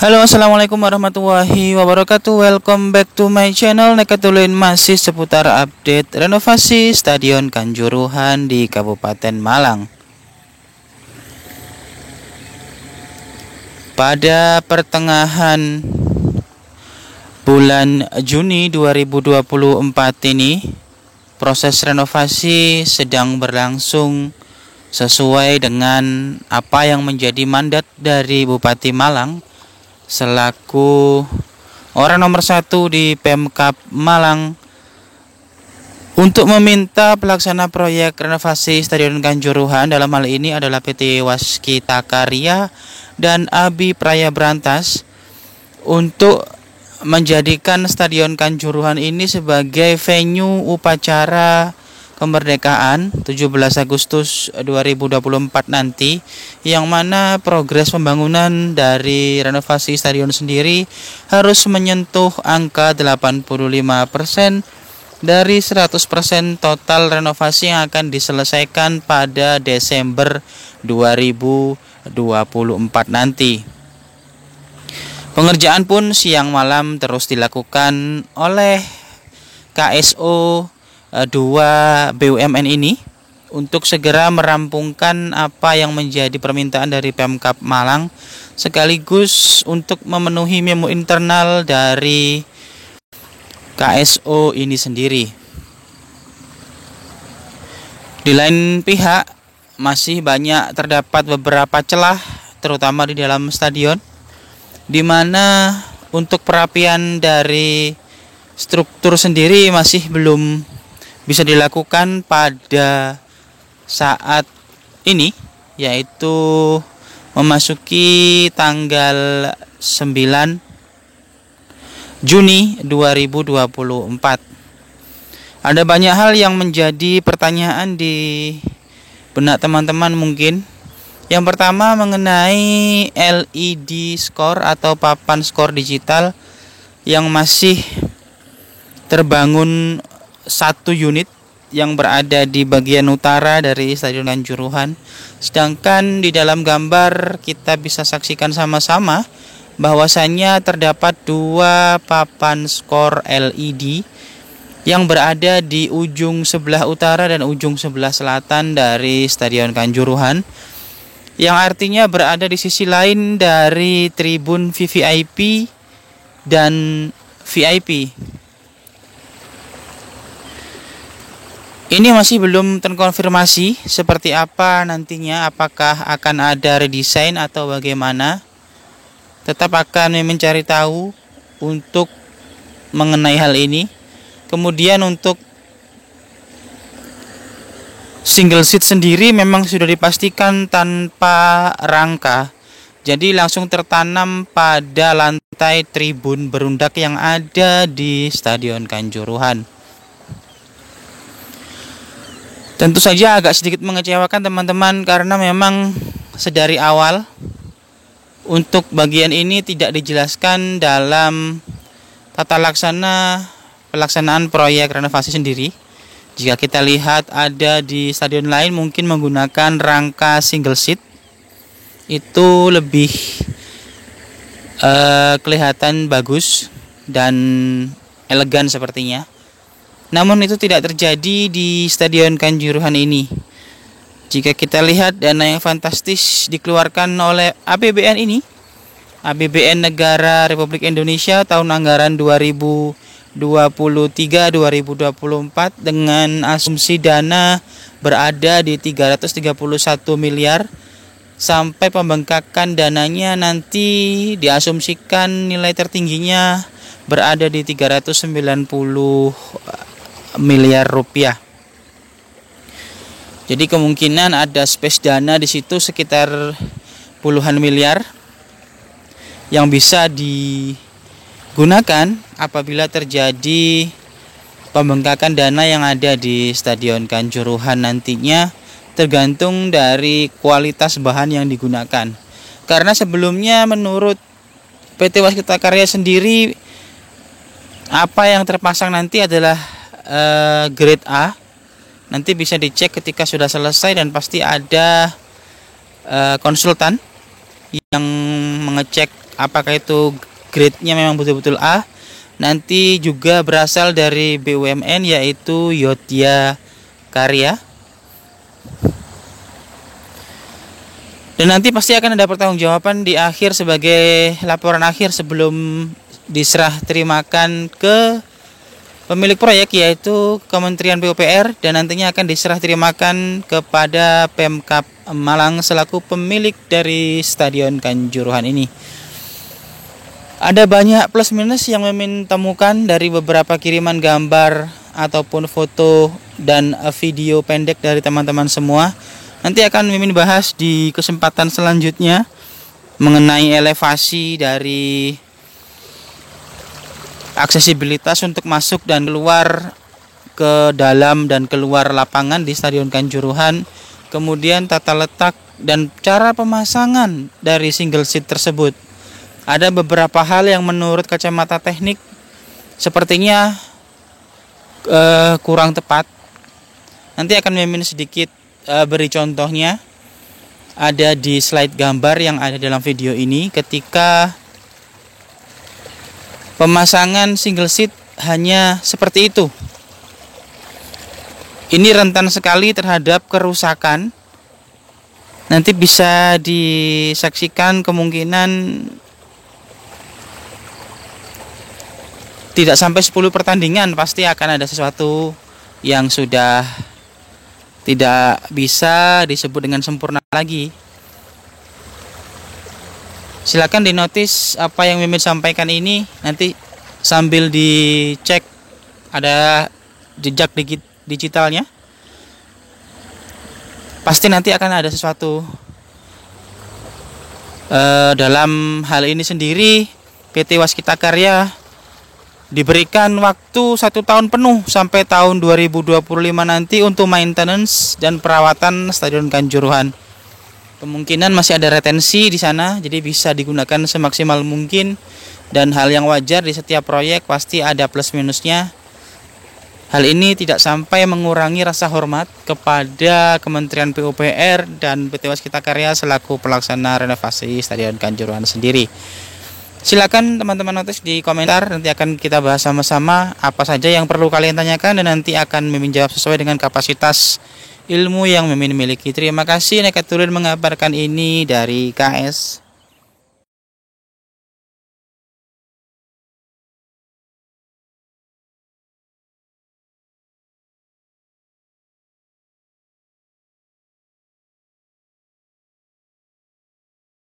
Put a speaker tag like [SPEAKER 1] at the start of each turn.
[SPEAKER 1] Halo, assalamualaikum warahmatullahi wabarakatuh. Welcome back to my channel. Nekatulin masih seputar update renovasi Stadion Kanjuruhan di Kabupaten Malang. Pada pertengahan bulan Juni 2024 ini, proses renovasi sedang berlangsung sesuai dengan apa yang menjadi mandat dari Bupati Malang selaku orang nomor 1 di Pemkab Malang untuk meminta pelaksana proyek renovasi Stadion Kanjuruhan, dalam hal ini adalah PT Waskita Karya dan Abi Praya Brantas, untuk menjadikan Stadion Kanjuruhan ini sebagai venue upacara kemerdekaan 17 Agustus 2024 nanti, yang mana progres pembangunan dari renovasi stadion sendiri harus menyentuh angka 85% dari 100% total renovasi yang akan diselesaikan pada Desember 2024 nanti. Pengerjaan pun siang malam terus dilakukan oleh KSO 2 BUMN ini untuk segera merampungkan apa yang menjadi permintaan dari Pemkab Malang, sekaligus untuk memenuhi memo internal dari KSO ini sendiri. Di lain pihak, masih banyak terdapat beberapa celah, terutama di dalam stadion, di mana untuk perapian dari struktur sendiri masih belum bisa dilakukan pada saat ini, yaitu memasuki tanggal 9 Juni 2024. Ada banyak hal yang menjadi pertanyaan di benak teman-teman mungkin. Yang pertama mengenai LED skor atau papan skor digital yang masih terbangun satu unit yang berada di bagian utara dari Stadion Kanjuruhan. Sedangkan di dalam gambar kita bisa saksikan sama-sama bahwasannya terdapat dua papan skor LED yang berada di ujung sebelah utara dan ujung sebelah selatan dari Stadion Kanjuruhan, yang artinya berada di sisi lain dari tribun VVIP dan VIP. Ini masih belum terkonfirmasi seperti apa nantinya, apakah akan ada redesign atau bagaimana. Tetap akan mencari tahu untuk mengenai hal ini. Kemudian untuk single seat sendiri memang sudah dipastikan tanpa rangka, jadi langsung tertanam pada lantai tribun berundak yang ada di Stadion Kanjuruhan. Tentu saja agak sedikit mengecewakan teman-teman, karena memang sedari awal untuk bagian ini tidak dijelaskan dalam tata laksana pelaksanaan proyek renovasi sendiri. Jika kita lihat ada di stadion lain mungkin menggunakan rangka single seat, itu lebih kelihatan bagus dan elegan sepertinya. Namun itu tidak terjadi di Stadion Kanjuruhan ini. Jika kita lihat dana yang fantastis dikeluarkan oleh APBN ini, APBN Negara Republik Indonesia tahun anggaran 2023-2024 dengan asumsi dana berada di 331 miliar, sampai pembengkakan dananya nanti diasumsikan nilai tertingginya berada di 390 miliar rupiah. Jadi kemungkinan ada space dana di situ sekitar puluhan miliar yang bisa digunakan apabila terjadi pembengkakan dana yang ada di Stadion Kanjuruhan nantinya, tergantung dari kualitas bahan yang digunakan. Karena sebelumnya menurut PT Waskita Karya sendiri, apa yang terpasang nanti adalah grade A. Nanti bisa dicek ketika sudah selesai, dan pasti ada konsultan yang mengecek apakah itu grade-nya memang betul-betul A. Nanti juga berasal dari BUMN, yaitu Yodya Karya. Dan nanti pasti akan ada pertanggungjawaban di akhir sebagai laporan akhir sebelum diserah terimakan ke pemilik proyek, yaitu Kementerian PUPR, dan nantinya akan diserah terimakan kepada Pemkab Malang selaku pemilik dari Stadion Kanjuruhan ini. Ada banyak plus minus yang Mimin temukan dari beberapa kiriman gambar ataupun foto dan video pendek dari teman-teman semua. Nanti akan Mimin bahas di kesempatan selanjutnya mengenai elevasi dari aksesibilitas untuk masuk dan keluar ke dalam dan keluar lapangan di Stadion Kanjuruhan, kemudian tata letak dan cara pemasangan dari single seat tersebut. Ada beberapa hal yang menurut kacamata teknik sepertinya kurang tepat. Nanti akan Mimin sedikit beri contohnya. Ada di slide gambar yang ada dalam video ini ketika pemasangan single seat hanya seperti itu. Ini rentan sekali terhadap kerusakan. Nanti bisa disaksikan kemungkinan tidak sampai 10 pertandingan pasti akan ada sesuatu yang sudah tidak bisa disebut dengan sempurna lagi. Silakan dinotis apa yang Mimin sampaikan ini, nanti sambil dicek ada jejak digitalnya. Pasti nanti akan ada sesuatu. Dalam hal ini sendiri PT Waskita Karya diberikan waktu 1 tahun penuh sampai tahun 2025 nanti untuk maintenance dan perawatan Stadion Kanjuruhan. Kemungkinan masih ada retensi di sana, jadi bisa digunakan semaksimal mungkin. Dan hal yang wajar di setiap proyek pasti ada plus minusnya. Hal ini tidak sampai mengurangi rasa hormat kepada Kementerian PUPR dan PT Waskita Karya selaku pelaksana renovasi Stadion Kanjuruhan sendiri. Silakan teman-teman notis di komentar, nanti akan kita bahas sama-sama apa saja yang perlu kalian tanyakan, dan nanti akan Mimin jawab sesuai dengan kapasitas ilmu yang Mimin miliki. Terima kasih. Nekatulin mengabarkan ini dari KS.